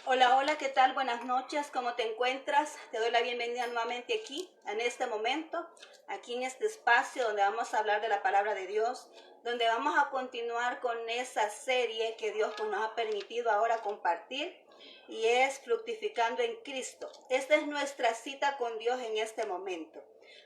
Hola, hola, ¿qué tal? Buenas noches, ¿cómo te encuentras? Te doy la bienvenida nuevamente aquí, en este momento, aquí en este espacio donde vamos a hablar de la palabra de Dios, donde vamos a continuar con esa serie que Dios nos ha permitido ahora compartir y es Fructificando en Cristo. Esta es nuestra cita con Dios en este momento.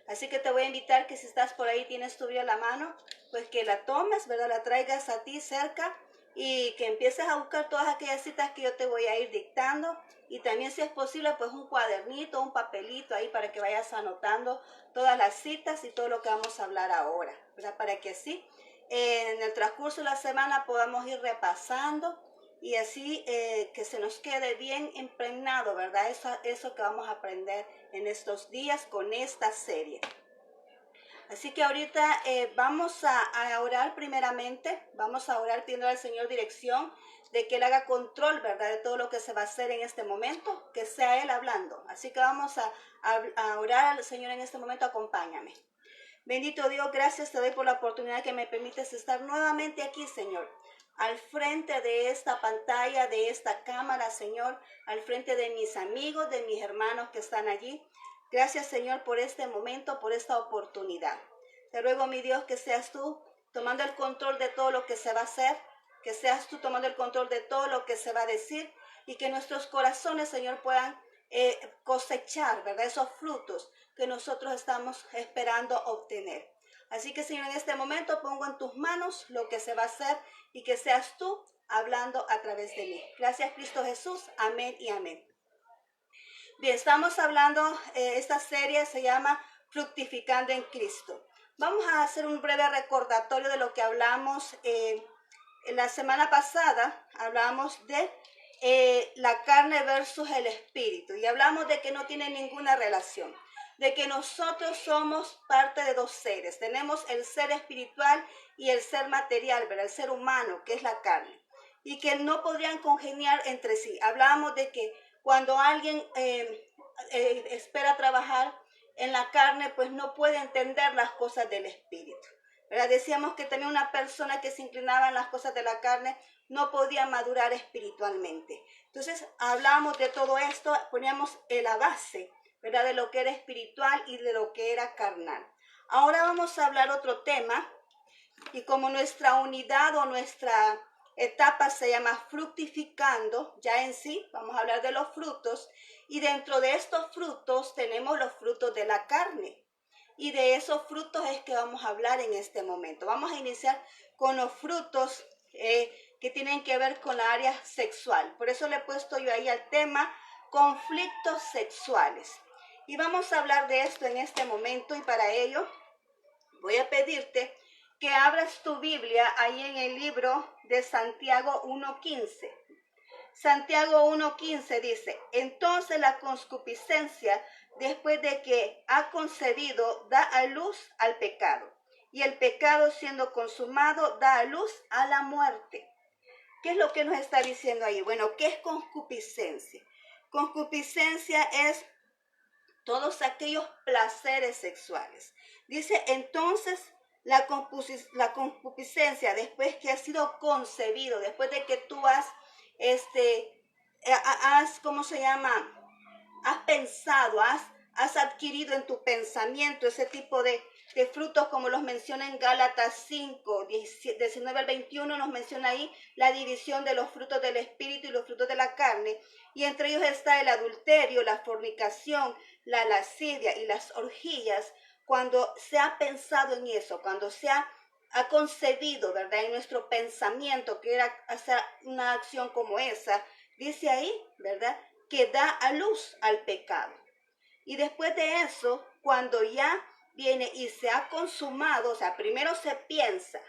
Así que te voy a invitar que si estás por ahí, tienes tu Biblia a la mano, pues que la tomes, ¿verdad? La traigas a ti cerca y que empieces a buscar todas aquellas citas que yo te voy a ir dictando y también si es posible pues un cuadernito, un papelito ahí para que vayas anotando todas las citas y todo lo que vamos a hablar ahora, ¿verdad? Para que así en el transcurso de la semana podamos ir repasando y así que se nos quede bien impregnado, ¿verdad? Eso que vamos a aprender en estos días con esta serie. Así que ahorita vamos a orar primeramente, vamos a orar pidiendo al Señor dirección de que Él haga control, ¿verdad? De todo lo que se va a hacer en este momento, que sea Él hablando. Así que vamos a orar al Señor en este momento, acompáñame. Bendito Dios, gracias te doy por la oportunidad que me permites estar nuevamente aquí, Señor. Al frente de esta pantalla, de esta cámara, Señor, al frente de mis amigos, de mis hermanos que están allí. Gracias, Señor, por este momento, por esta oportunidad. Te ruego, mi Dios, que seas tú tomando el control de todo lo que se va a hacer, que seas tú tomando el control de todo lo que se va a decir y que nuestros corazones, Señor, puedan cosechar, ¿verdad? Esos frutos que nosotros estamos esperando obtener. Así que, Señor, en este momento pongo en tus manos lo que se va a hacer y que seas tú hablando a través de mí. Gracias, Cristo Jesús. Amén y amén. Bien, estamos hablando, esta serie se llama Fructificando en Cristo. Vamos a hacer un breve recordatorio de lo que hablamos la semana pasada. Hablamos de la carne versus el espíritu y hablamos de que no tiene ninguna relación, de que nosotros somos parte de dos seres. Tenemos el ser espiritual y el ser material, ¿verdad? El ser humano, que es la carne, y que no podrían congeniar entre sí. Hablamos de que cuando alguien espera trabajar en la carne, pues no puede entender las cosas del espíritu, ¿verdad? Decíamos que también una persona que se inclinaba en las cosas de la carne no podía madurar espiritualmente. Entonces hablamos de todo esto, poníamos la base, ¿verdad? De lo que era espiritual y de lo que era carnal. Ahora vamos a hablar otro tema y como nuestra unidad o nuestra etapa se llama fructificando, ya en sí vamos a hablar de los frutos y dentro de estos frutos tenemos los frutos de la carne. Y de esos frutos es que vamos a hablar en este momento. Vamos a iniciar con los frutos que tienen que ver con la área sexual. Por eso le he puesto yo ahí al tema conflictos sexuales. Y vamos a hablar de esto en este momento y para ello voy a pedirte que abras tu Biblia ahí en el libro de Santiago 1:15. Santiago 1:15 dice, entonces la concupiscencia, después de que ha concebido, da a luz al pecado. Y el pecado siendo consumado, da a luz a la muerte. ¿Qué es lo que nos está diciendo ahí? Bueno, ¿qué es concupiscencia? Concupiscencia es todos aquellos placeres sexuales. Dice, entonces la concupiscencia, después que ha sido concebido, después de que tú has ¿cómo se llama? Has pensado, has adquirido en tu pensamiento ese tipo de frutos como los menciona en Gálatas 5, 19 al 21, nos menciona ahí la división de los frutos del espíritu y los frutos de la carne, y entre ellos está el adulterio, la fornicación, la lascivia y las orgías. Cuando se ha pensado en eso, cuando se ha concebido, ¿verdad? En nuestro pensamiento que era hacer una acción como esa, dice ahí, ¿verdad? Que da a luz al pecado. Y después de eso, cuando ya viene y se ha consumado, o sea, primero se piensa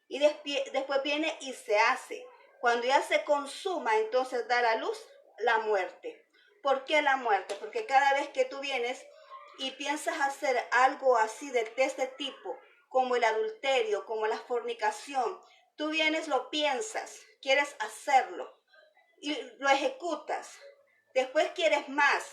y después viene y se hace. Cuando ya se consuma, entonces da a luz la muerte. ¿Por qué la muerte? Porque cada vez que tú vienes y piensas hacer algo así de este tipo, como el adulterio, como la fornicación, tú vienes, lo piensas, quieres hacerlo y lo ejecutas. Después quieres más.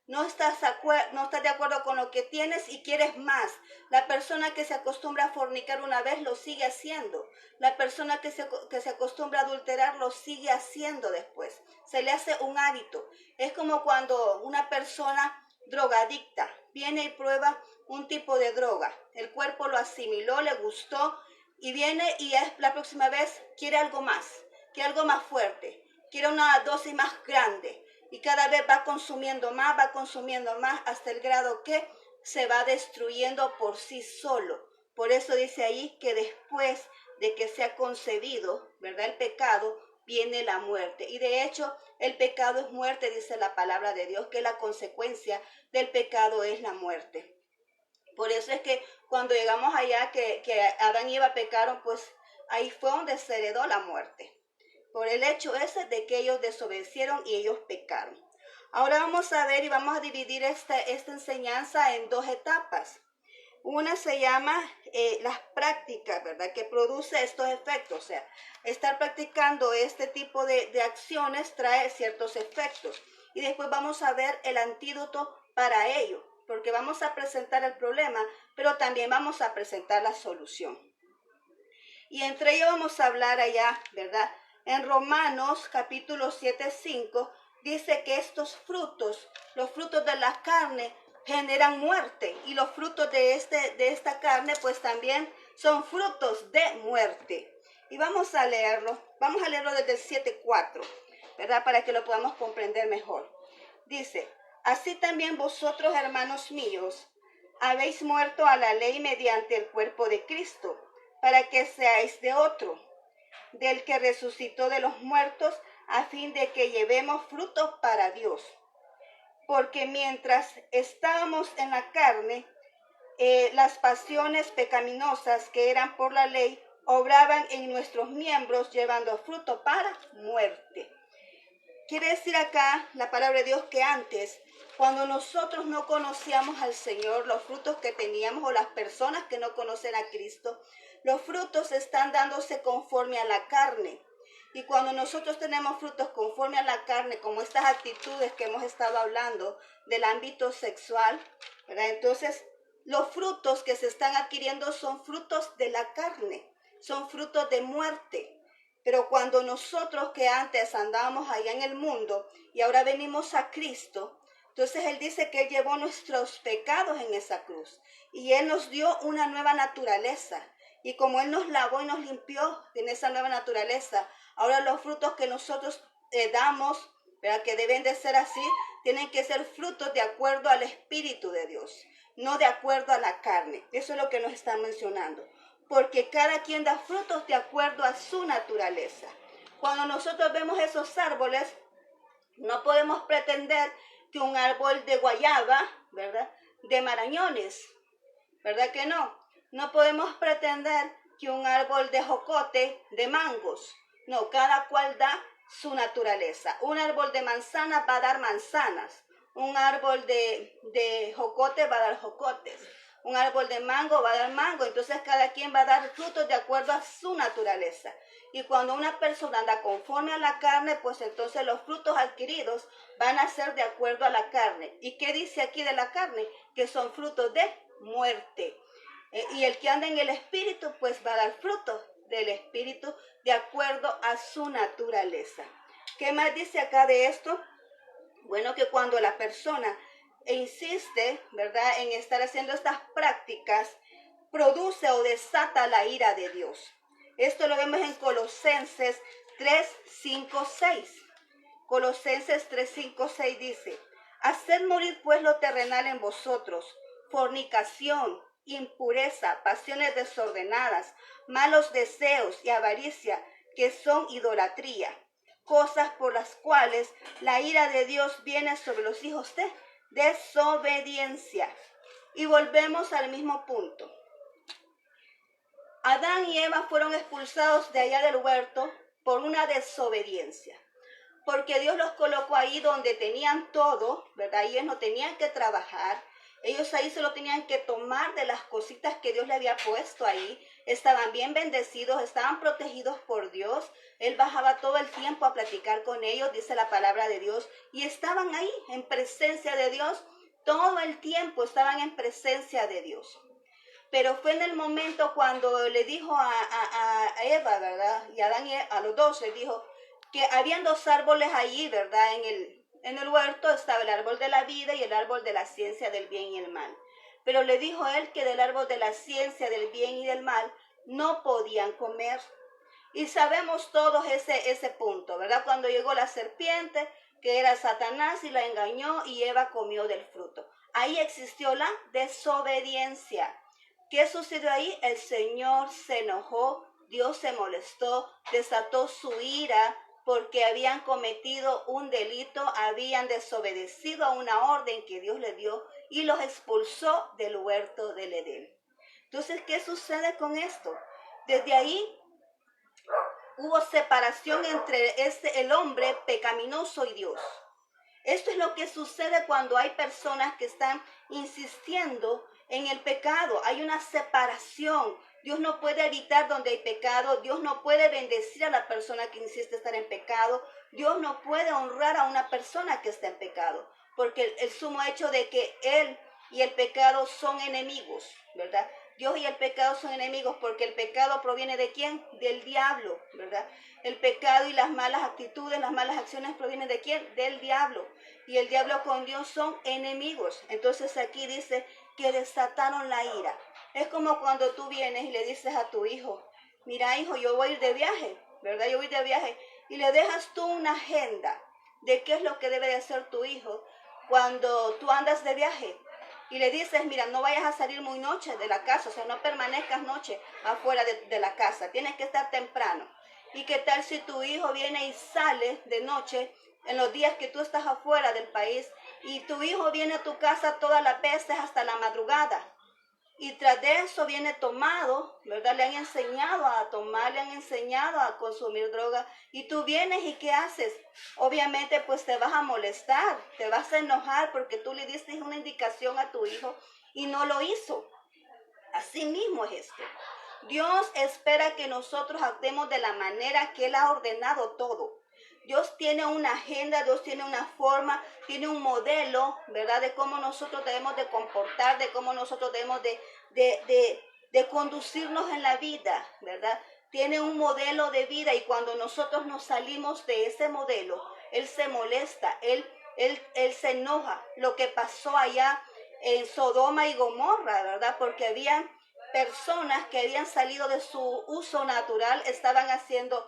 No estás de acuerdo con lo que tienes y quieres más. La persona que se acostumbra a fornicar una vez lo sigue haciendo. La persona que se acostumbra a adulterar lo sigue haciendo después. se le hace un hábito. Es como cuando una persona drogadicta viene y prueba un tipo de droga. El cuerpo lo asimiló, le gustó y viene y la próxima vez quiere algo más fuerte, quiere una dosis más grande y cada vez va consumiendo más hasta el grado que se va destruyendo por sí solo. Por eso dice ahí que después de que se ha concebido, ¿verdad? El pecado, viene la muerte. Y de hecho, el pecado es muerte, dice la palabra de Dios, que la consecuencia del pecado es la muerte. Por eso es que cuando llegamos allá, que Adán y Eva pecaron, pues ahí fue donde se heredó la muerte. Por el hecho ese de que ellos desobedecieron y ellos pecaron. Ahora vamos a ver y vamos a dividir esta enseñanza en dos etapas. Una se llama las prácticas, ¿verdad? Que produce estos efectos. O sea, estar practicando este tipo de acciones trae ciertos efectos. Y después vamos a ver el antídoto para ello. Porque vamos a presentar el problema, pero también vamos a presentar la solución. Y entre ellos vamos a hablar allá, ¿verdad? En Romanos capítulo 7:5 dice que estos frutos, los frutos de la carne, generan muerte. Y los frutos de esta carne, pues también son frutos de muerte. Y vamos a leerlo desde el 7:4, ¿verdad? Para que lo podamos comprender mejor. Dice, así también vosotros, hermanos míos, habéis muerto a la ley mediante el cuerpo de Cristo, para que seáis de otro, del que resucitó de los muertos, a fin de que llevemos frutos para Dios. Porque mientras estábamos en la carne, las pasiones pecaminosas que eran por la ley obraban en nuestros miembros, llevando fruto para muerte. Quiere decir acá la palabra de Dios que antes, cuando nosotros no conocíamos al Señor, los frutos que teníamos, o las personas que no conocen a Cristo, los frutos están dándose conforme a la carne. Y cuando nosotros tenemos frutos conforme a la carne, como estas actitudes que hemos estado hablando del ámbito sexual, ¿verdad? Entonces, los frutos que se están adquiriendo son frutos de la carne, son frutos de muerte. Pero cuando nosotros que antes andábamos allá en el mundo y ahora venimos a Cristo, entonces Él dice que Él llevó nuestros pecados en esa cruz y Él nos dio una nueva naturaleza. Y como Él nos lavó y nos limpió en esa nueva naturaleza, ahora los frutos que nosotros damos, ¿verdad? Que deben de ser así, tienen que ser frutos de acuerdo al Espíritu de Dios, no de acuerdo a la carne. Eso es lo que nos está mencionando. Porque cada quien da frutos de acuerdo a su naturaleza. Cuando nosotros vemos esos árboles, no podemos pretender que un árbol de guayaba, ¿verdad? De marañones, ¿verdad que no? No podemos pretender que un árbol de jocote de mangos. No, cada cual da su naturaleza. Un árbol de manzana va a dar manzanas. Un árbol de jocote va a dar jocotes. Un árbol de mango va a dar mango. Entonces cada quien va a dar frutos de acuerdo a su naturaleza. Y cuando una persona anda conforme a la carne, pues entonces los frutos adquiridos van a ser de acuerdo a la carne. ¿Y qué dice aquí de la carne? Que son frutos de muerte. Y el que anda en el Espíritu, pues va a dar frutos del Espíritu de acuerdo a su naturaleza. ¿Qué más dice acá de esto? Bueno, que cuando la persona insiste, ¿verdad?, en estar haciendo estas prácticas, produce o desata la ira de Dios. Esto lo vemos en Colosenses 3:5-6. Colosenses 3:5-6 dice, haced morir pues lo terrenal en vosotros, fornicación, impureza, pasiones desordenadas, malos deseos y avaricia, que son idolatría, cosas por las cuales la ira de Dios viene sobre los hijos de desobediencia. Y volvemos al mismo punto. Adán y Eva fueron expulsados de allá del huerto por una desobediencia. Porque Dios los colocó ahí donde tenían todo, ¿verdad? Ellos no tenían que trabajar. Ellos ahí se lo tenían que tomar de las cositas que Dios le había puesto ahí. Estaban bien bendecidos, estaban protegidos por Dios. Él bajaba todo el tiempo a platicar con ellos, dice la palabra de Dios. Y estaban ahí en presencia de Dios. Todo el tiempo estaban en presencia de Dios. Pero fue en el momento cuando le dijo a Eva, ¿verdad? Y a Adán, a los dos les dijo, que habían dos árboles allí, ¿verdad? En el huerto estaba el árbol de la vida y el árbol de la ciencia del bien y el mal. Pero le dijo él que del árbol de la ciencia del bien y del mal no podían comer. Y sabemos todos ese punto, ¿verdad? Cuando llegó la serpiente, que era Satanás, y la engañó y Eva comió del fruto. Ahí existió la desobediencia. ¿Qué sucedió ahí? El Señor se enojó, Dios se molestó, desató su ira porque habían cometido un delito, habían desobedecido a una orden que Dios le dio y los expulsó del huerto del Edén. Entonces, ¿qué sucede con esto? Desde ahí hubo separación entre el hombre pecaminoso y Dios. Esto es lo que sucede cuando hay personas que están insistiendo en el pecado. Hay una separación. Dios no puede habitar donde hay pecado. Dios no puede bendecir a la persona que insiste estar en pecado. Dios no puede honrar a una persona que está en pecado. Porque el sumo hecho de que Él y el pecado son enemigos, ¿verdad? Dios y el pecado son enemigos porque el pecado proviene ¿de quién? Del diablo, ¿verdad? El pecado y las malas actitudes, las malas acciones provienen ¿de quién? Del diablo. Y el diablo con Dios son enemigos. Entonces aquí dice que desataron la ira. Es como cuando tú vienes y le dices a tu hijo, mira hijo, yo voy a ir de viaje, ¿verdad? Yo voy a ir de viaje. Y le dejas tú una agenda de qué es lo que debe de hacer tu hijo cuando tú andas de viaje. Y le dices, mira, no vayas a salir muy noche de la casa, o sea, no permanezcas noche afuera de la casa, tienes que estar temprano. ¿Y qué tal si tu hijo viene y sale de noche en los días que tú estás afuera del país y tu hijo viene a tu casa todas las veces hasta la madrugada? Y tras de eso viene tomado, ¿verdad? Le han enseñado a tomar, le han enseñado a consumir droga. Y tú vienes y ¿qué haces? Obviamente pues te vas a molestar, te vas a enojar porque tú le diste una indicación a tu hijo y no lo hizo. Así mismo es esto. Dios espera que nosotros actuemos de la manera que Él ha ordenado todo. Dios tiene una agenda, Dios tiene una forma, tiene un modelo, ¿verdad? De cómo nosotros debemos de comportar, de cómo nosotros debemos de conducirnos en la vida, ¿verdad? Tiene un modelo de vida y cuando nosotros nos salimos de ese modelo, Él se molesta, Él se enoja. Lo que pasó allá en Sodoma y Gomorra, ¿verdad? Porque habían personas que habían salido de su uso natural, estaban haciendo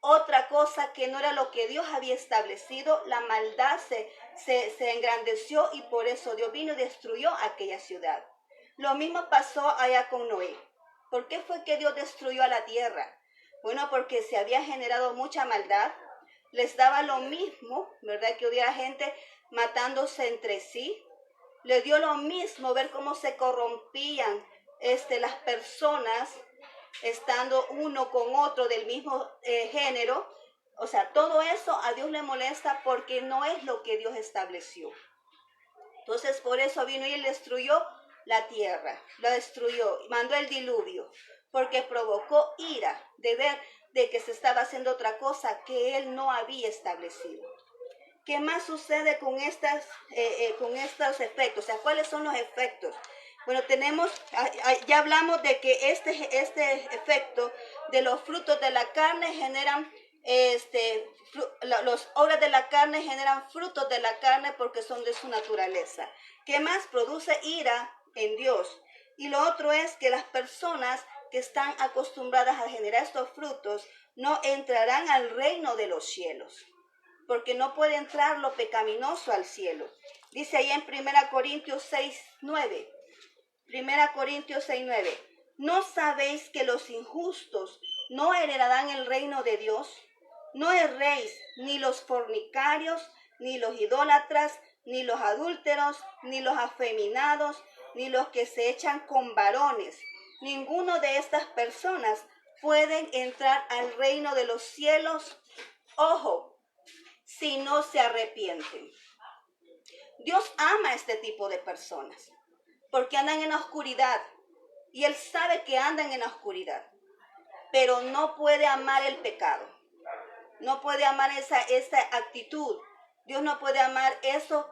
otra cosa que no era lo que Dios había establecido. La maldad se engrandeció y por eso Dios vino y destruyó aquella ciudad. Lo mismo pasó allá con Noé. ¿Por qué fue que Dios destruyó a la tierra? Bueno, porque se había generado mucha maldad. Les daba lo mismo, ¿verdad? Que hubiera gente matándose entre sí. Les dio lo mismo ver cómo se corrompían las personas estando uno con otro del mismo género. O sea, todo eso a Dios le molesta porque no es lo que Dios estableció. Entonces, por eso vino y él destruyó la tierra, la destruyó, mandó el diluvio, porque provocó ira de ver de que se estaba haciendo otra cosa que él no había establecido. ¿Qué más sucede con estos efectos? O sea, ¿cuáles son los efectos? Bueno, ya hablamos de que este efecto de los frutos de la carne generan, los obras de la carne generan frutos de la carne porque son de su naturaleza. ¿Qué más? Produce ira en Dios. Y lo otro es que las personas que están acostumbradas a generar estos frutos no entrarán al reino de los cielos, porque no puede entrar lo pecaminoso al cielo. Dice ahí en 1 Corintios 6:9. 1 Corintios 6:9. ¿No sabéis que los injustos no heredarán el reino de Dios? No erréis, ni los fornicarios, ni los idólatras, ni los adúlteros, ni los afeminados, ni los que se echan con varones. Ninguno de estas personas pueden entrar al reino de los cielos. Ojo, si no se arrepienten. Dios ama a este tipo de personas porque andan en la oscuridad y Él sabe que andan en la oscuridad, pero no puede amar el pecado, no puede amar esa actitud. Dios no puede amar eso,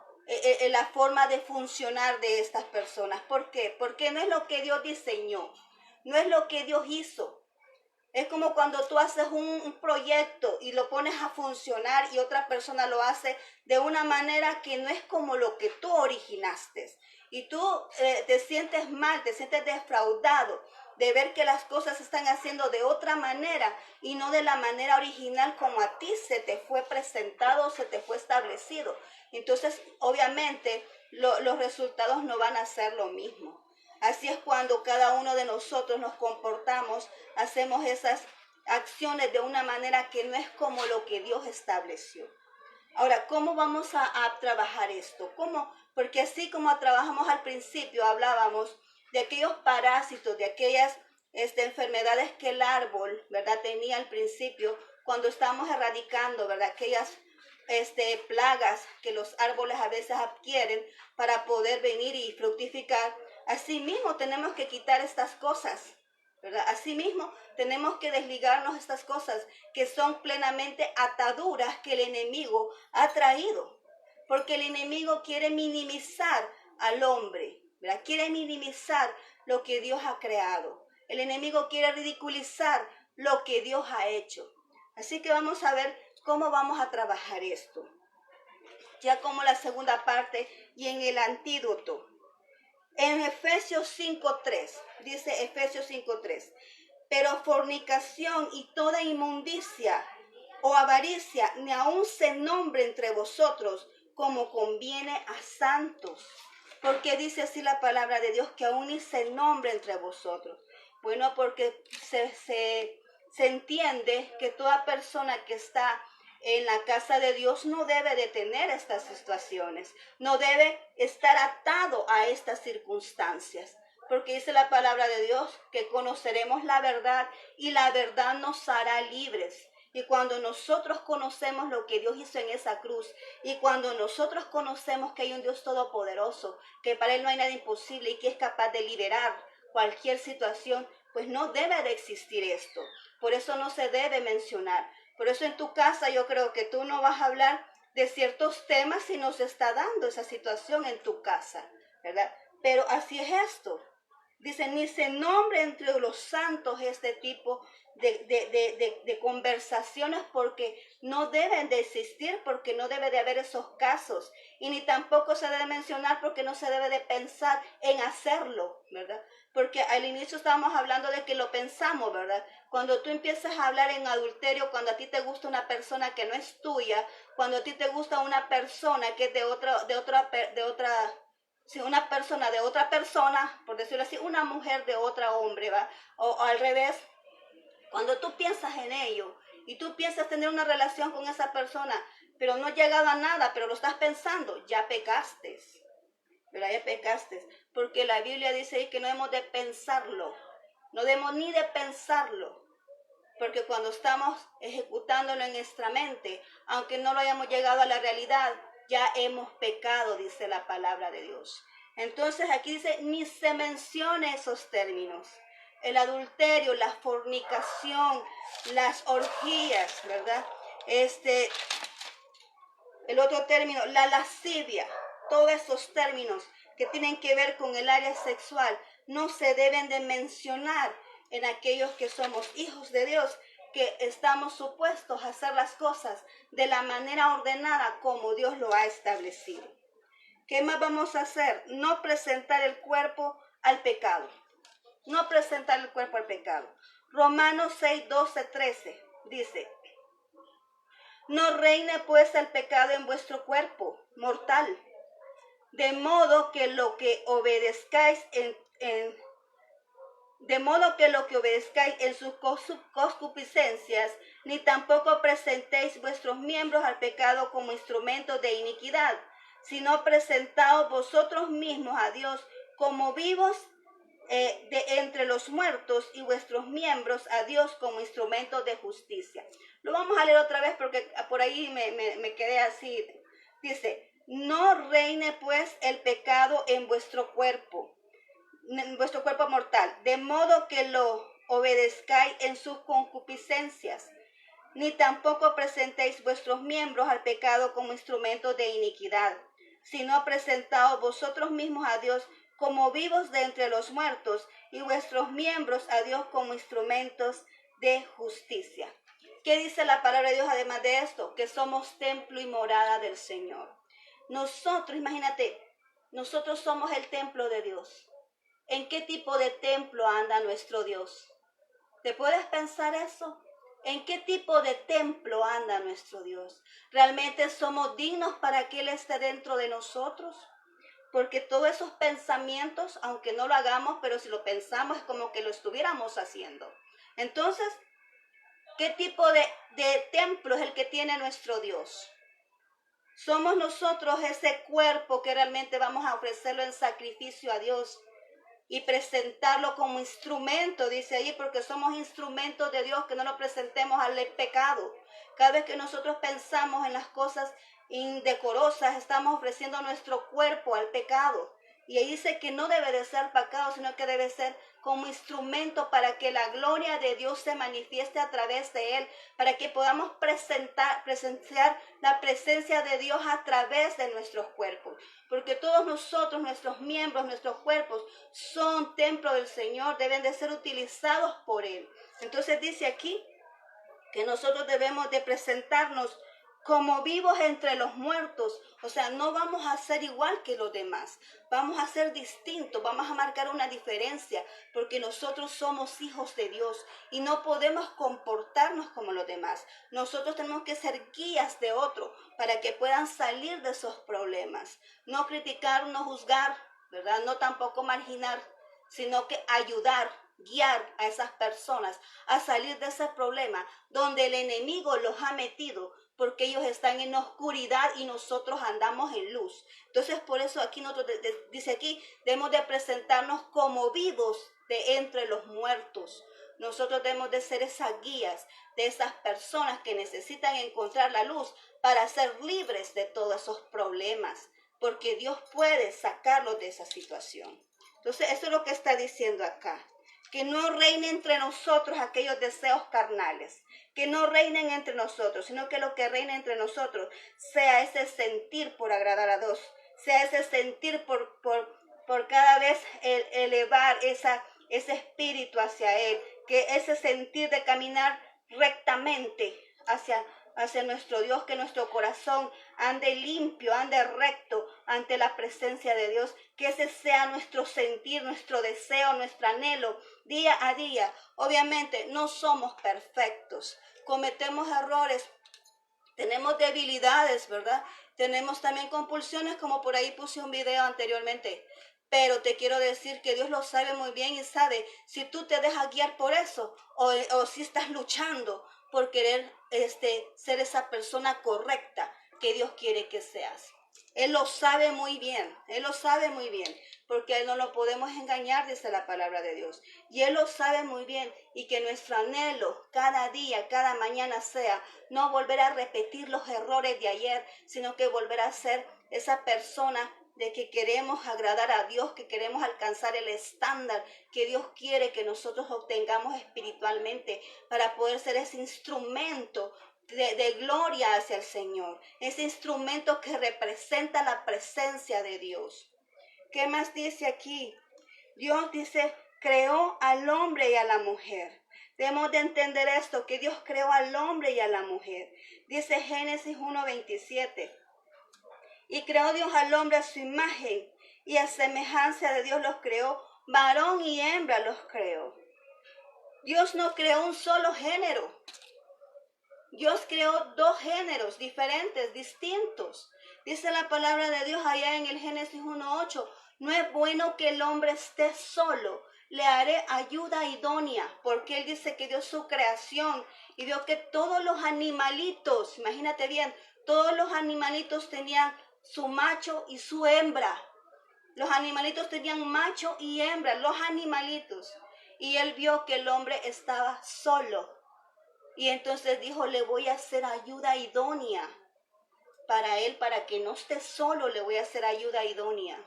la forma de funcionar de estas personas. ¿Por qué? Porque no es lo que Dios diseñó, no es lo que Dios hizo. Es como cuando tú haces un proyecto y lo pones a funcionar y otra persona lo hace de una manera que no es como lo que tú originaste. Y tú te sientes mal, te sientes defraudado de ver que las cosas se están haciendo de otra manera y no de la manera original como a ti se te fue presentado, se te fue establecido. Entonces, obviamente, los resultados no van a ser lo mismo. Así es cuando cada uno de nosotros nos comportamos, hacemos esas acciones de una manera que no es como lo que Dios estableció. Ahora, ¿cómo vamos a trabajar esto? ¿Cómo? Porque así como trabajamos al principio, hablábamos de aquellos parásitos, de aquellas enfermedades que el árbol, ¿verdad?, tenía al principio, cuando estamos erradicando, ¿verdad?, aquellas plagas que los árboles a veces adquieren para poder venir y fructificar. Asimismo tenemos que quitar estas cosas, ¿verdad? Asimismo tenemos que desligarnos estas cosas que son plenamente ataduras que el enemigo ha traído, porque el enemigo quiere minimizar al hombre, ¿verdad? Quiere minimizar lo que Dios ha creado. El enemigo quiere ridiculizar lo que Dios ha hecho. Así que vamos a ver cómo vamos a trabajar esto. Ya como la segunda parte y en el antídoto. En Efesios 5:3, dice Efesios 5:3, pero fornicación y toda inmundicia o avaricia ni aun se nombre entre vosotros como conviene a santos. Porque dice así la palabra de Dios que aún ni se nombre entre vosotros. Bueno, porque se entiende que toda persona que está en la casa de Dios no debe de tener estas situaciones, no debe estar atado a estas circunstancias, porque dice la palabra de Dios que conoceremos la verdad y la verdad nos hará libres. Y cuando nosotros conocemos lo que Dios hizo en esa cruz, y cuando nosotros conocemos que hay un Dios todopoderoso, que para Él no hay nada imposible y que es capaz de liberar cualquier situación, pues no debe de existir esto. Por eso no se debe mencionar. Por eso en tu casa yo creo que tú no vas a hablar de ciertos temas si no se está dando esa situación en tu casa, ¿verdad? Pero así es esto. Dice, ni se nombre entre los santos este tipo de conversaciones porque no deben de existir, porque no debe de haber esos casos. Y ni tampoco se debe mencionar porque no se debe de pensar en hacerlo, ¿verdad? Porque al inicio estábamos hablando de que lo pensamos, ¿verdad? Cuando tú empiezas a hablar en adulterio, cuando a ti te gusta una persona que no es tuya, cuando a ti te gusta una persona que es de otra si una persona de otra persona, por decirlo así, una mujer de otra hombre, ¿va? O al revés, cuando tú piensas en ello y tú piensas tener una relación con esa persona, pero no has llegado a nada, pero lo estás pensando, ya pecaste, ¿verdad? Ya pecaste, porque la Biblia dice ahí que no debemos de pensarlo, no debemos ni de pensarlo, porque cuando estamos ejecutándolo en nuestra mente, aunque no lo hayamos llegado a la realidad, ya hemos pecado, dice la palabra de Dios. Entonces aquí dice, ni se menciona esos términos. El adulterio, la fornicación, las orgías, ¿verdad? El otro término, la lascivia, todos esos términos que tienen que ver con el área sexual, no se deben de mencionar en aquellos que somos hijos de Dios, que estamos supuestos a hacer las cosas de la manera ordenada como Dios lo ha establecido. ¿Qué más vamos a hacer? No presentar el cuerpo al pecado. No presentar el cuerpo al pecado. Romanos 6, 12, 13 dice, no reine pues el pecado en vuestro cuerpo mortal, de modo que lo que obedezcáis en sus concupiscencias, ni tampoco presentéis vuestros miembros al pecado como instrumentos de iniquidad, sino presentaos vosotros mismos a Dios como vivos de entre los muertos y vuestros miembros a Dios como instrumentos de justicia. Lo vamos a leer otra vez porque por ahí me quedé así. Dice, no reine pues el pecado en vuestro cuerpo mortal, de modo que lo obedezcáis en sus concupiscencias, ni tampoco presentéis vuestros miembros al pecado como instrumentos de iniquidad, sino presentaos vosotros mismos a Dios como vivos de entre los muertos y vuestros miembros a Dios como instrumentos de justicia. ¿Qué dice la palabra de Dios además de esto? Que somos templo y morada del Señor. Nosotros, imagínate, nosotros somos el templo de Dios. ¿En qué tipo de templo anda nuestro Dios? ¿Te puedes pensar eso? ¿En qué tipo de templo anda nuestro Dios? ¿Realmente somos dignos para que Él esté dentro de nosotros? Porque todos esos pensamientos, aunque no lo hagamos, pero si lo pensamos es como que lo estuviéramos haciendo. Entonces, ¿qué tipo de templo es el que tiene nuestro Dios? Somos nosotros ese cuerpo que realmente vamos a ofrecerlo en sacrificio a Dios y presentarlo como instrumento, dice ahí, porque somos instrumentos de Dios, que no lo presentemos al pecado. Cada vez que nosotros pensamos en las cosas indecorosas, estamos ofreciendo nuestro cuerpo al pecado. Y ahí dice que no debe de ser pecado, sino que debe ser como instrumento para que la gloria de Dios se manifieste a través de él, para que podamos presenciar la presencia de Dios a través de nuestros cuerpos. Porque todos nosotros, nuestros miembros, nuestros cuerpos, son templo del Señor, deben de ser utilizados por él. Entonces dice aquí que nosotros debemos de presentarnos como vivos entre los muertos. O sea, no vamos a ser igual que los demás, vamos a ser distintos, vamos a marcar una diferencia, porque nosotros somos hijos de Dios y no podemos comportarnos como los demás. Nosotros tenemos que ser guías de otro para que puedan salir de esos problemas. No criticar, no juzgar, ¿verdad? No tampoco marginar, sino que ayudar, guiar a esas personas a salir de ese problema donde el enemigo los ha metido, porque ellos están en oscuridad y nosotros andamos en luz. Entonces, por eso aquí dice aquí, debemos de presentarnos como vivos de entre los muertos. Nosotros debemos de ser esas guías de esas personas que necesitan encontrar la luz para ser libres de todos esos problemas, porque Dios puede sacarlos de esa situación. Entonces, eso es lo que está diciendo acá. Que no reine entre nosotros aquellos deseos carnales, que no reinen entre nosotros, sino que lo que reine entre nosotros sea ese sentir por agradar a Dios, sea ese sentir por cada vez elevar ese espíritu hacia Él, que ese sentir de caminar rectamente hacia nuestro Dios, que nuestro corazón ande limpio, ande recto ante la presencia de Dios, que ese sea nuestro sentir, nuestro deseo, nuestro anhelo día a día. Obviamente no somos perfectos, cometemos errores, tenemos debilidades, ¿verdad? Tenemos también compulsiones, como por ahí puse un video anteriormente. Pero te quiero decir que Dios lo sabe muy bien y sabe si tú te dejas guiar por eso o si estás luchando por querer ser esa persona correcta que Dios quiere que seas. Él lo sabe muy bien, Él lo sabe muy bien, porque a Él no lo podemos engañar, dice la palabra de Dios. Y Él lo sabe muy bien, y que nuestro anhelo cada día, cada mañana sea no volver a repetir los errores de ayer, sino que volver a ser esa persona de que queremos agradar a Dios, que queremos alcanzar el estándar que Dios quiere que nosotros obtengamos espiritualmente para poder ser ese instrumento de gloria hacia el Señor, ese instrumento que representa la presencia de Dios. ¿Qué más dice aquí? Dios dice, creó al hombre y a la mujer. Debemos de entender esto, que Dios creó al hombre y a la mujer. Dice Génesis 1:27. Y creó Dios al hombre a su imagen, y a semejanza de Dios los creó, varón y hembra los creó. Dios no creó un solo género. Dios creó dos géneros diferentes, distintos. Dice la palabra de Dios allá en el Génesis 1:8, no es bueno que el hombre esté solo, le haré ayuda idónea, porque Él dice que dio su creación y vio que todos los animalitos, imagínate bien, todos los animalitos tenían su macho y su hembra. Los animalitos tenían macho y hembra, los animalitos. Y Él vio que el hombre estaba solo. Y entonces dijo, le voy a hacer ayuda idónea para él, para que no esté solo, le voy a hacer ayuda idónea.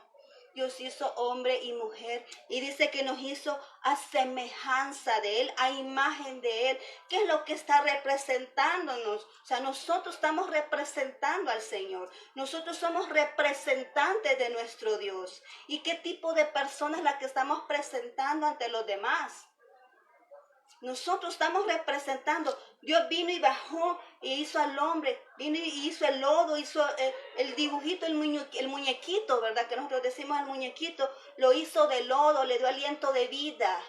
Dios hizo hombre y mujer y dice que nos hizo a semejanza de Él, a imagen de Él. ¿Qué es lo que está representándonos? O sea, nosotros estamos representando al Señor. Nosotros somos representantes de nuestro Dios. ¿Y qué tipo de personas es la que estamos presentando ante los demás? Nosotros estamos representando. Dios vino y bajó y hizo al hombre, vino y hizo el lodo, hizo el dibujito, el muñequito, ¿verdad? Que nosotros decimos el muñequito, lo hizo de lodo, le dio aliento de vida,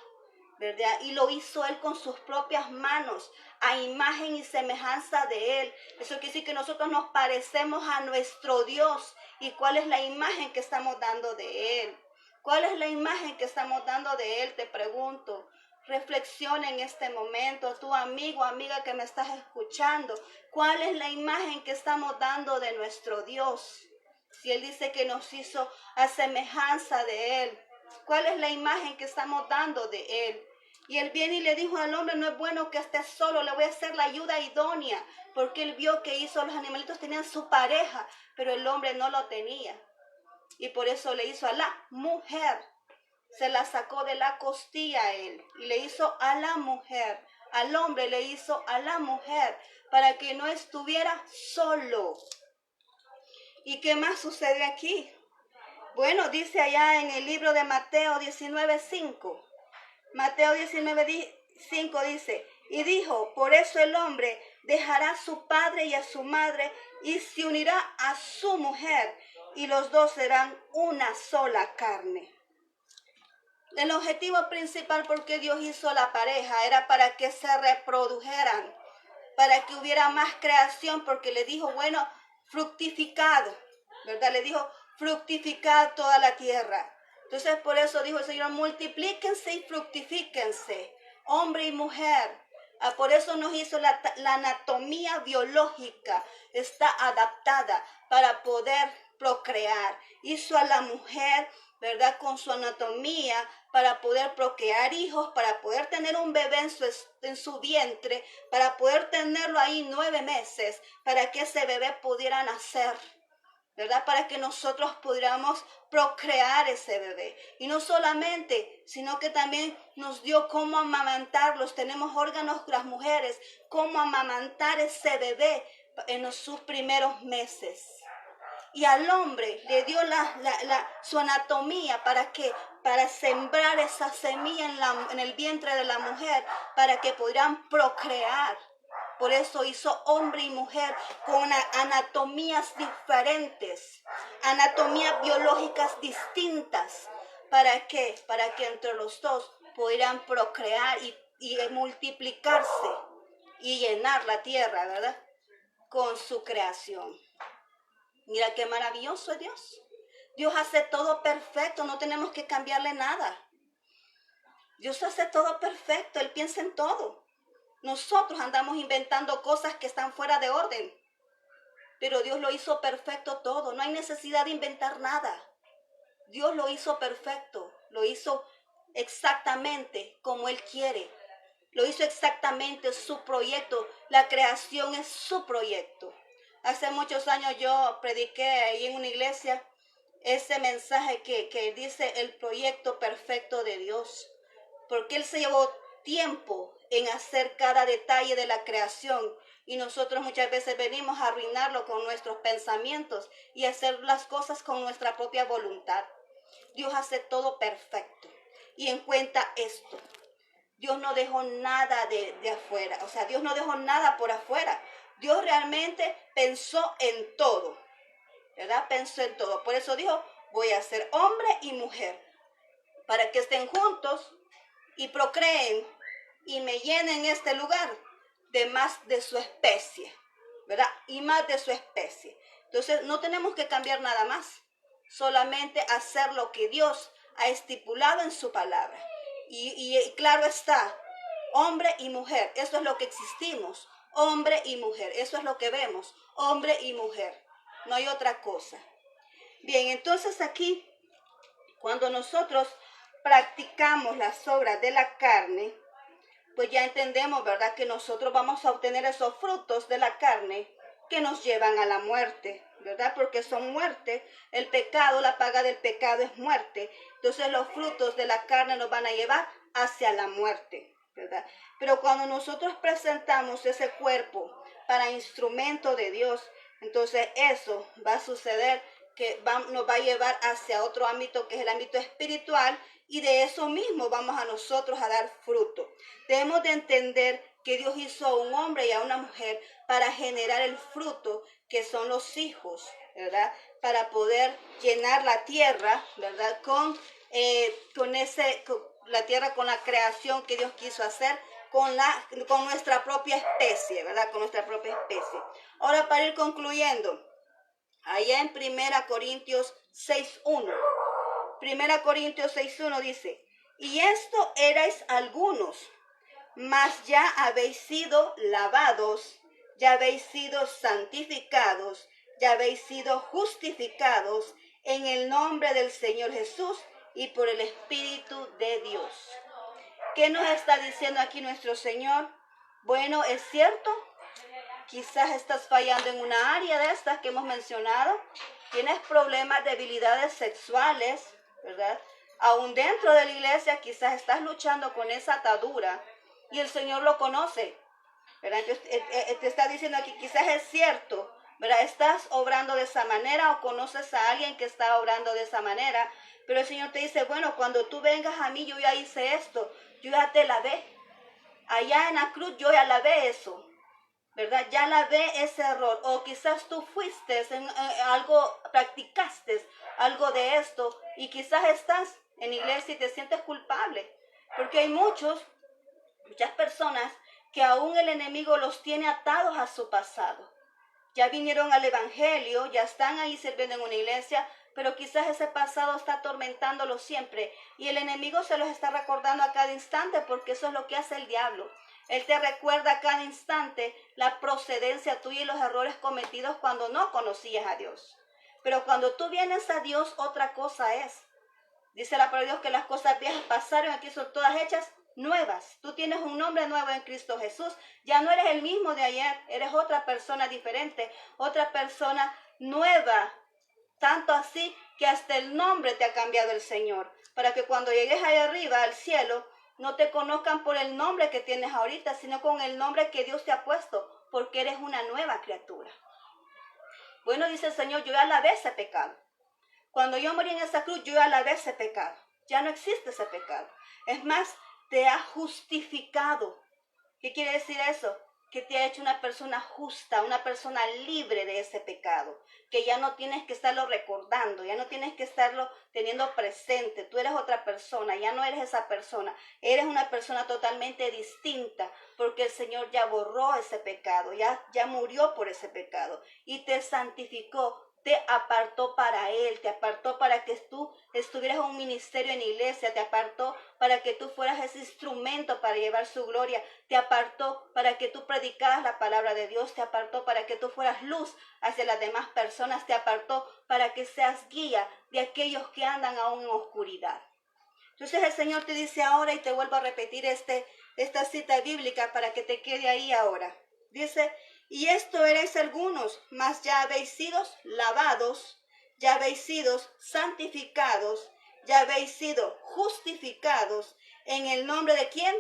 ¿verdad? Y lo hizo Él con sus propias manos, a imagen y semejanza de Él. Eso quiere decir que nosotros nos parecemos a nuestro Dios. ¿Y cuál es la imagen que estamos dando de Él? ¿Cuál es la imagen que estamos dando de Él? Te pregunto. Reflexiona en este momento, tu amigo, amiga que me estás escuchando. ¿Cuál es la imagen que estamos dando de nuestro Dios? Si Él dice que nos hizo a semejanza de Él, ¿cuál es la imagen que estamos dando de Él? Y Él viene y le dijo al hombre, no es bueno que estés solo, le voy a hacer la ayuda idónea, porque Él vio que los animalitos tenían su pareja, pero el hombre no lo tenía. Y por eso le hizo a la mujer. Se la sacó de la costilla a él y le hizo a la mujer. Al hombre le hizo a la mujer para que no estuviera solo. ¿Y qué más sucede aquí? Bueno, dice allá en el libro de Mateo 19:5. Mateo 19:5 dice, y dijo, por eso el hombre dejará a su padre y a su madre y se unirá a su mujer y los dos serán una sola carne. El objetivo principal por qué Dios hizo la pareja era para que se reprodujeran, para que hubiera más creación, porque le dijo, bueno, fructificad, ¿verdad? Le dijo, fructificad toda la tierra. Entonces por eso dijo el Señor, multiplíquense y fructifíquense, hombre y mujer. Por eso nos hizo la anatomía biológica, está adaptada para poder procrear. Hizo a la mujer, ¿verdad? Con su anatomía para poder procrear hijos, para poder tener un bebé en su vientre, para poder tenerlo ahí 9 meses, para que ese bebé pudiera nacer, ¿verdad? Para que nosotros pudiéramos procrear ese bebé. Y no solamente, sino que también nos dio cómo amamantarlos. Tenemos órganos las mujeres, cómo amamantar ese bebé en sus primeros meses. Y al hombre le dio su anatomía para sembrar esa semilla en el vientre de la mujer, para que pudieran procrear. Por eso hizo hombre y mujer con anatomías diferentes, anatomías biológicas distintas. ¿Para qué? Para que entre los dos pudieran procrear y multiplicarse y llenar la tierra, ¿verdad? Con su creación. Mira qué maravilloso es Dios. Dios hace todo perfecto, no tenemos que cambiarle nada. Dios hace todo perfecto, Él piensa en todo. Nosotros andamos inventando cosas que están fuera de orden, pero Dios lo hizo perfecto todo, no hay necesidad de inventar nada. Dios lo hizo perfecto, lo hizo exactamente como Él quiere. Lo hizo exactamente su proyecto, la creación es su proyecto. Hace muchos años yo prediqué ahí en una iglesia ese mensaje que dice el proyecto perfecto de Dios, porque Él se llevó tiempo en hacer cada detalle de la creación y nosotros muchas veces venimos a arruinarlo con nuestros pensamientos y hacer las cosas con nuestra propia voluntad. Dios hace todo perfecto y en cuenta esto. Dios no dejó nada de afuera, o sea, Dios no dejó nada por afuera. Dios realmente pensó en todo, ¿verdad? Pensó en todo. Por eso dijo, voy a hacer hombre y mujer, para que estén juntos y procreen y me llenen este lugar de más de su especie, ¿verdad? Y más de su especie. Entonces, no tenemos que cambiar nada más, solamente hacer lo que Dios ha estipulado en su palabra. Y claro está, hombre y mujer, eso es lo que existimos, hombre y mujer, eso es lo que vemos, hombre y mujer, no hay otra cosa. Bien, entonces aquí, cuando nosotros practicamos las obras de la carne, pues ya entendemos, ¿verdad?, que nosotros vamos a obtener esos frutos de la carne que nos llevan a la muerte, ¿verdad? Porque son muerte. El pecado, la paga del pecado es muerte. Entonces los frutos de la carne nos van a llevar hacia la muerte, ¿verdad? Pero cuando nosotros presentamos ese cuerpo para instrumento de Dios, entonces eso va a suceder que nos va a llevar hacia otro ámbito que es el ámbito espiritual, y de eso mismo vamos a nosotros a dar fruto. Debemos de entender que Dios hizo a un hombre y a una mujer para generar el fruto que son los hijos, ¿verdad? Para poder llenar la tierra, ¿verdad? Con la tierra, con la creación que Dios quiso hacer, con nuestra propia especie, ¿verdad? Con nuestra propia especie. Ahora, para ir concluyendo, allá en 1 Corintios 6:1. 1 Corintios 6:1 dice, y esto erais algunos, mas ya habéis sido lavados, ya habéis sido santificados, ya habéis sido justificados en el nombre del Señor Jesús y por el Espíritu de Dios. ¿Qué nos está diciendo aquí nuestro Señor? Bueno, es cierto, quizás estás fallando en una área de estas que hemos mencionado, tienes problemas, debilidades sexuales, ¿verdad? Aún dentro de la iglesia quizás estás luchando con esa atadura y el Señor lo conoce, ¿verdad? Entonces, te está diciendo aquí, quizás es cierto, ¿verdad? Estás obrando de esa manera o conoces a alguien que está obrando de esa manera, pero el Señor te dice, bueno, cuando tú vengas a mí, yo ya hice esto, yo ya te lavé. Allá en la cruz yo ya lavé eso, ¿verdad? Ya lavé ese error. O quizás tú fuiste en algo, practicaste algo de esto y quizás estás en iglesia y te sientes culpable. Porque hay muchas personas que aún el enemigo los tiene atados a su pasado. Ya vinieron al evangelio, ya están ahí sirviendo en una iglesia, pero quizás ese pasado está atormentándolos siempre y el enemigo se los está recordando a cada instante, porque eso es lo que hace el diablo. Él te recuerda a cada instante la procedencia tuya y los errores cometidos cuando no conocías a Dios. Pero cuando tú vienes a Dios, otra cosa es. Dice la palabra de Dios que las cosas viejas pasaron, aquí son todas hechas nuevas. Tú tienes un nombre nuevo en Cristo Jesús. Ya no eres el mismo de ayer, eres otra persona diferente, otra persona nueva. Tanto así que hasta el nombre te ha cambiado el Señor, para que cuando llegues ahí arriba al cielo, no te conozcan por el nombre que tienes ahorita, sino con el nombre que Dios te ha puesto, porque eres una nueva criatura. Bueno, dice el Señor, yo ya lavé ese pecado. Cuando yo morí en esa cruz, yo ya lavé ese pecado. Ya no existe ese pecado. Es más, te ha justificado. ¿Qué quiere decir eso? Que te ha hecho una persona justa, una persona libre de ese pecado. Que ya no tienes que estarlo recordando, ya no tienes que estarlo teniendo presente. Tú eres otra persona, ya no eres esa persona. Eres una persona totalmente distinta, porque el Señor ya borró ese pecado, ya murió por ese pecado y te santificó. Te apartó para Él, te apartó para que tú estuvieras en un ministerio en iglesia, te apartó para que tú fueras ese instrumento para llevar su gloria, te apartó para que tú predicaras la palabra de Dios, te apartó para que tú fueras luz hacia las demás personas, te apartó para que seas guía de aquellos que andan aún en oscuridad. Entonces el Señor te dice ahora, y te vuelvo a repetir esta cita bíblica para que te quede ahí ahora. Dice, y esto erais algunos, mas ya habéis sido lavados, ya habéis sido santificados, ya habéis sido justificados en el nombre de ¿quién?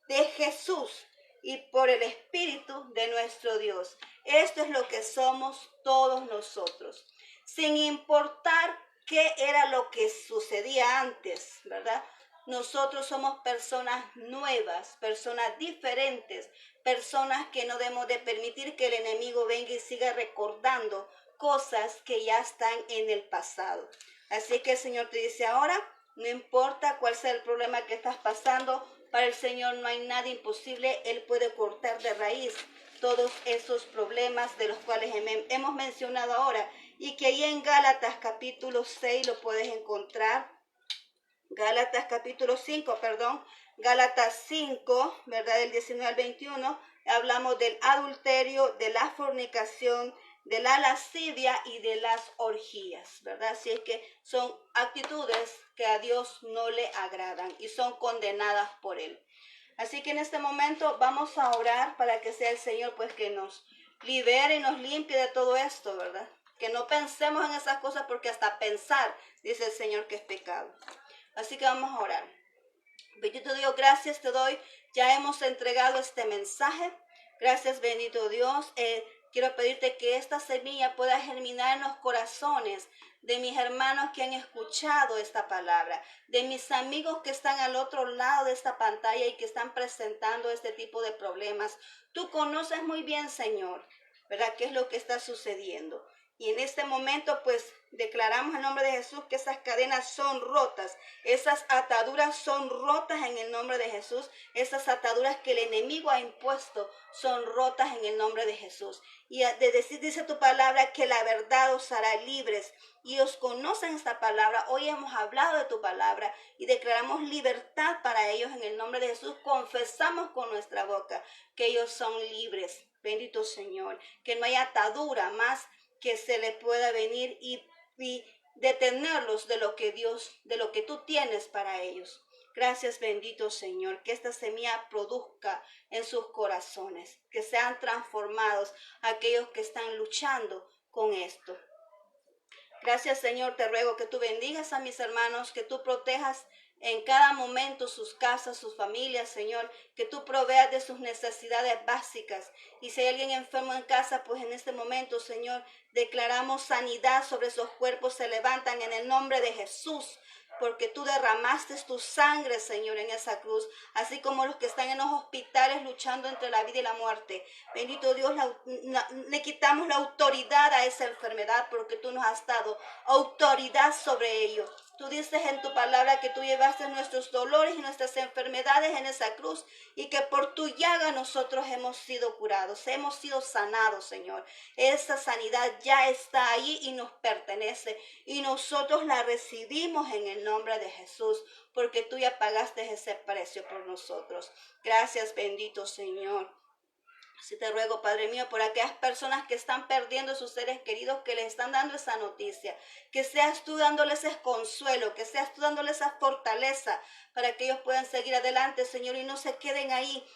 De Jesús y por el Espíritu de nuestro Dios. Esto es lo que somos todos nosotros, sin importar qué era lo que sucedía antes, ¿verdad? Nosotros somos personas nuevas, personas diferentes, personas que no debemos de permitir que el enemigo venga y siga recordando cosas que ya están en el pasado. Así que el Señor te dice ahora, no importa cuál sea el problema que estás pasando, para el Señor no hay nada imposible. Él puede cortar de raíz todos esos problemas de los cuales hemos mencionado ahora, y que ahí en Gálatas capítulo 6 lo puedes encontrar. Gálatas 5, ¿verdad? Del 19 al 21, hablamos del adulterio, de la fornicación, de la lascivia y de las orgías, ¿verdad? Así es que son actitudes que a Dios no le agradan y son condenadas por Él. Así que en este momento vamos a orar para que sea el Señor pues que nos libere y nos limpie de todo esto, ¿verdad? Que no pensemos en esas cosas, porque hasta pensar, dice el Señor, que es pecado. Así que vamos a orar. Bendito Dios, gracias te doy. Ya hemos entregado este mensaje. Gracias, bendito Dios. quiero pedirte que esta semilla pueda germinar en los corazones de mis hermanos que han escuchado esta palabra, de mis amigos que están al otro lado de esta pantalla y que están presentando este tipo de problemas. Tú conoces muy bien, Señor, ¿verdad?, qué es lo que está sucediendo. Y en este momento, pues, declaramos en nombre de Jesús que esas cadenas son rotas, esas ataduras son rotas en el nombre de Jesús, esas ataduras que el enemigo ha impuesto son rotas en el nombre de Jesús. Y de decir, dice tu palabra, que la verdad os hará libres. Y ellos conocen esta palabra. Hoy hemos hablado de tu palabra y declaramos libertad para ellos en el nombre de Jesús. Confesamos con nuestra boca que ellos son libres. Bendito Señor, que no haya atadura más que se le pueda venir y detenerlos de lo que Dios, de lo que tú tienes para ellos. Gracias, bendito Señor, que esta semilla produzca en sus corazones, que sean transformados aquellos que están luchando con esto. Gracias, Señor, te ruego que tú bendigas a mis hermanos, que tú protejas en cada momento sus casas, sus familias, Señor, que tú proveas de sus necesidades básicas. Y si hay alguien enfermo en casa, pues en este momento, Señor, declaramos sanidad sobre esos cuerpos, se levantan en el nombre de Jesús, porque tú derramaste tu sangre, Señor, en esa cruz, así como los que están en los hospitales luchando entre la vida y la muerte. Bendito Dios, le quitamos la autoridad a esa enfermedad, porque tú nos has dado autoridad sobre ello. Tú dices en tu palabra que tú llevaste nuestros dolores y nuestras enfermedades en esa cruz y que por tu llaga nosotros hemos sido curados, hemos sido sanados, Señor. Esa sanidad ya está ahí y nos pertenece y nosotros la recibimos en el nombre de Jesús porque tú ya pagaste ese precio por nosotros. Gracias, bendito Señor. Así te ruego, Padre mío, por aquellas personas que están perdiendo sus seres queridos, que les están dando esa noticia, que seas tú dándoles ese consuelo, que seas tú dándoles esa fortaleza para que ellos puedan seguir adelante, Señor, y no se queden ahí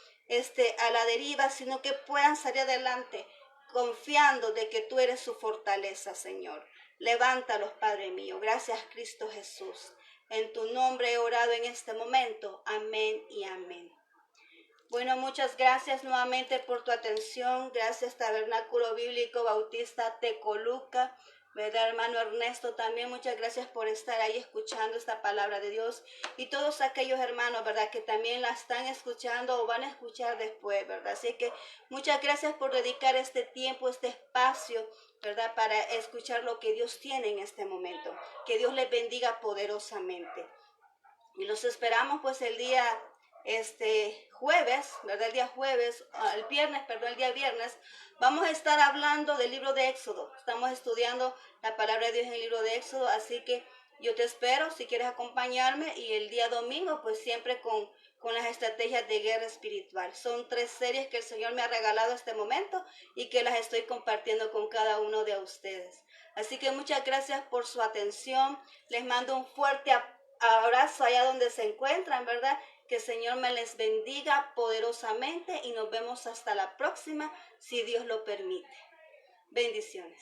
a la deriva, sino que puedan salir adelante confiando de que tú eres su fortaleza, Señor. Levántalos, Padre mío. Gracias, Cristo Jesús. En tu nombre he orado en este momento. Amén y amén. Bueno, muchas gracias nuevamente por tu atención. Gracias, Tabernáculo Bíblico Bautista Tecoluca. ¿Verdad, hermano Ernesto? También muchas gracias por estar ahí escuchando esta palabra de Dios. Y todos aquellos hermanos, ¿verdad?, que también la están escuchando o van a escuchar después, ¿verdad? Así que muchas gracias por dedicar este tiempo, este espacio, ¿verdad?, para escuchar lo que Dios tiene en este momento. Que Dios les bendiga poderosamente. Y los esperamos pues el día jueves, ¿verdad? El día viernes, vamos a estar hablando del libro de Éxodo. Estamos estudiando la palabra de Dios en el libro de Éxodo, así que yo te espero si quieres acompañarme. Y el día domingo, pues siempre con las estrategias de guerra espiritual. Son 3 series que el Señor me ha regalado este momento y que las estoy compartiendo con cada uno de ustedes. Así que muchas gracias por su atención. Les mando un fuerte abrazo allá donde se encuentran, ¿verdad? Que el Señor me les bendiga poderosamente y nos vemos hasta la próxima, si Dios lo permite. Bendiciones.